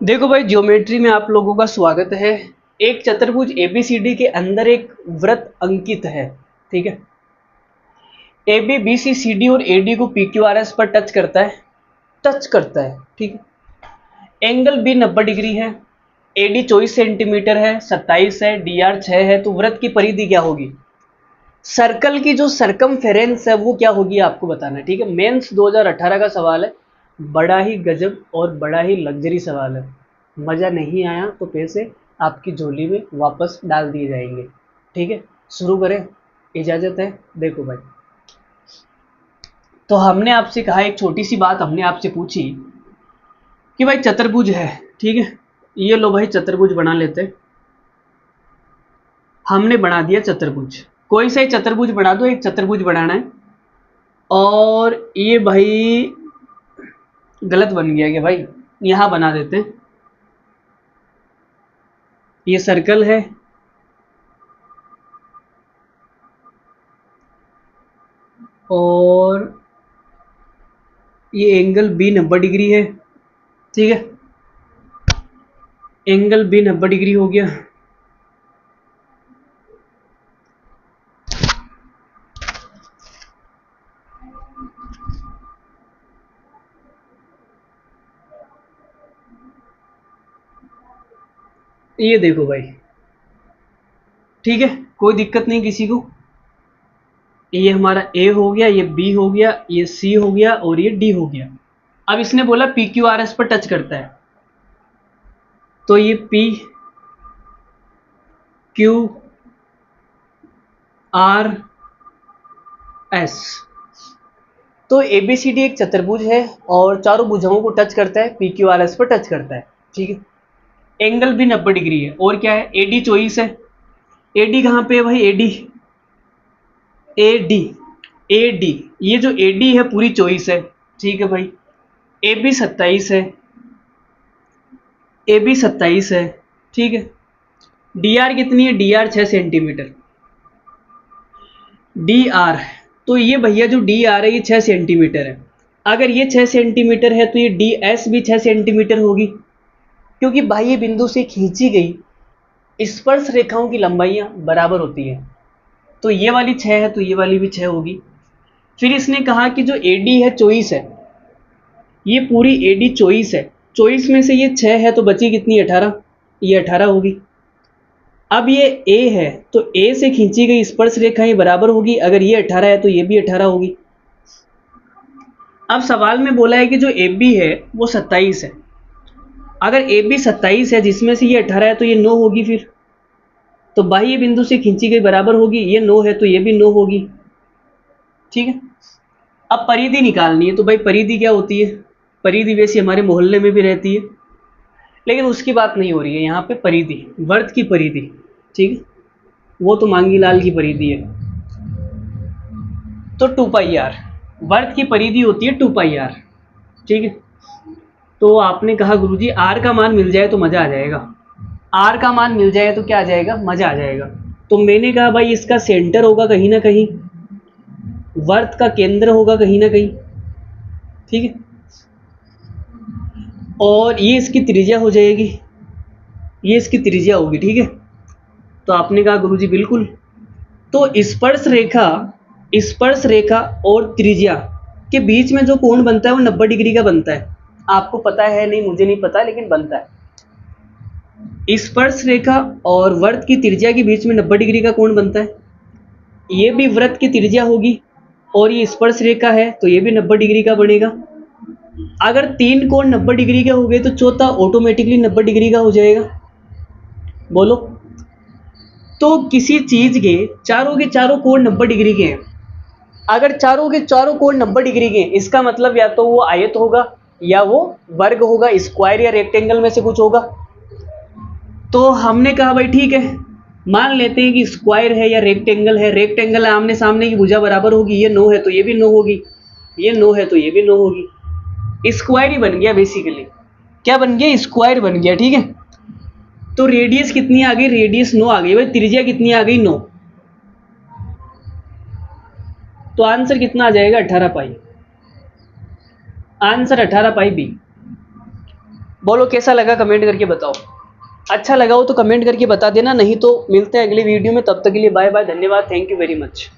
देखो भाई, ज्योमेट्री में आप लोगों का स्वागत है। एक चतुर्भुज एबीसीडी के अंदर एक वृत्त अंकित है। ठीक है, A B B C C D और ए डी को पी क्यू आर एस पर टच करता है। ठीक है, एंगल बी 90 डिग्री है, ए डी 24 सेंटीमीटर है, 27 है, डी आर 6 है। तो वृत्त की परिधि क्या होगी? सर्कल की जो सरकमफेरेंस है वो क्या होगी आपको बताना है। ठीक है, मेंस 2018 का सवाल है। बड़ा ही गजब और बड़ा ही लग्जरी सवाल है। मज़ा नहीं आया तो पैसे आपकी झोली में वापस डाल दिए जाएंगे। ठीक है, शुरू करें, इजाज़त है। देखो भाई, तो हमने आपसे कहा, एक छोटी सी बात हमने आपसे पूछी कि भाई चतुर्भुज है। ठीक है, ये लो भाई चतुर्भुज बना लेते हैं। हमने बना दिया चतुर्भुज, कोई सा चतुर्भुज बना दो, एक चतुर्भुज बनाना है। और ये भाई गलत बन गया कि भाई यहाँ बना देते हैं। ये सर्कल है और ये एंगल बी 90 डिग्री है। ठीक है, एंगल बी 90 डिग्री हो गया। ये देखो भाई, ठीक है, कोई दिक्कत नहीं किसी को। ये हमारा ए हो गया, ये बी हो गया, ये सी हो गया और ये डी हो गया। अब इसने बोला पी क्यू आर एस पर टच करता है, तो ये पी क्यू आर एस। तो ए बी सी डी एक चतुर्भुज है और चारों भुजाओं को टच करता है, पी क्यू आर एस पर टच करता है। ठीक है, एंगल भी 90 डिग्री है। और क्या है? ए डी 24 है। ए डी कहाँ पे है भाई? A D, A D, A D, ये जो ए डी है पूरी 24 है। ठीक है भाई, ए बी 27 है, ए बी 27 है। ठीक है, डी आर कितनी है? D R 6 centimetre. D R, तो ये भैया जो डी आर है ये 6 सेंटीमीटर है। अगर ये 6 सेंटीमीटर है तो ये डी एस भी 6 सेंटीमीटर होगी, क्योंकि बाह्य बिंदु से खींची गई स्पर्श रेखाओं की लंबाइयाँ बराबर होती हैं। तो ये वाली 6 है तो ये वाली भी 6 होगी। फिर इसने कहा कि जो ए डी है 24 है, ये पूरी ए डी 24 है। 24 में से ये 6 है तो बची कितनी? 18। ये 18 होगी। अब ये ए है तो ए से खींची गई स्पर्श रेखाएं बराबर होगी। अगर ये 18 है तो ये भी 18 होगी। अब सवाल में बोला है कि जो ए बी है वो 27 है। अगर ए बी 27 है जिसमें से ये 18 है तो ये 9 होगी। फिर तो बाह्य बिंदु से खींची गई बराबर होगी, ये 9 है तो ये भी 9 होगी। ठीक है, अब परिधि निकालनी है। तो भाई परिधि क्या होती है? परिधि वैसे हमारे मोहल्ले में भी रहती है, लेकिन उसकी बात नहीं हो रही है यहाँ पे। परिधि, वर्त की परिधि। ठीक है, वो तो मांगी लाल की परिधि है। तो 2 पाई आर, वर्त की परिधि होती है 2 पाई आर। ठीक है, तो आपने कहा गुरुजी आर का मान मिल जाए तो मज़ा आ जाएगा। आर का मान मिल जाए तो क्या आ जाएगा? मज़ा आ जाएगा। तो मैंने कहा भाई इसका सेंटर होगा कहीं ना कहीं, वर्त का केंद्र होगा कहीं ना कहीं। ठीक है, और ये इसकी त्रिज्या हो जाएगी, ये इसकी त्रिज्या होगी। ठीक है, तो आपने कहा गुरुजी बिल्कुल। तो स्पर्श रेखा और त्रिज्या के बीच में जो कोण बनता है वो 90 डिग्री का बनता है। आपको पता है नहीं, मुझे नहीं पता, लेकिन बनता है। स्पर्श रेखा और वृत्त की त्रिज्या के बीच में 90 डिग्री का कोण बनता है। ये भी वृत्त की त्रिज्या होगी और ये स्पर्श रेखा है तो ये भी 90 डिग्री का बनेगा। अगर 3 कोण 90 डिग्री के हो गए तो चौथा ऑटोमेटिकली 90 डिग्री का हो जाएगा। बोलो, तो किसी चीज के चारों कोण 90 डिग्री के हैं। अगर चारों के चारों कोण 90 डिग्री के हैं, इसका मतलब या तो वो आयत होगा या वो वर्ग होगा, स्क्वायर या रेक्टेंगल में से कुछ होगा। तो हमने कहा भाई ठीक है, मान लेते हैं कि स्क्वायर है या रेक्टेंगल है। रेक्टेंगल है, आमने सामने की भुजा बराबर होगी। ये 9 है तो ये भी 9 होगी, ये 9 है तो ये भी 9 होगी। स्क्वायर ही बन गया बेसिकली। क्या बन गया? स्क्वायर बन गया। ठीक है, तो रेडियस कितनी आ गई? रेडियस 9 आ गई भाई। त्रिज्या कितनी आ गई? 9। तो आंसर कितना आ जाएगा? 18 पाई। आंसर 18 पाई बी। बोलो कैसा लगा, कमेंट करके बताओ। अच्छा लगा हो तो कमेंट करके बता देना, नहीं तो मिलते हैं अगली वीडियो में। तब तक के लिए बाय बाय, धन्यवाद, थैंक यू वेरी मच।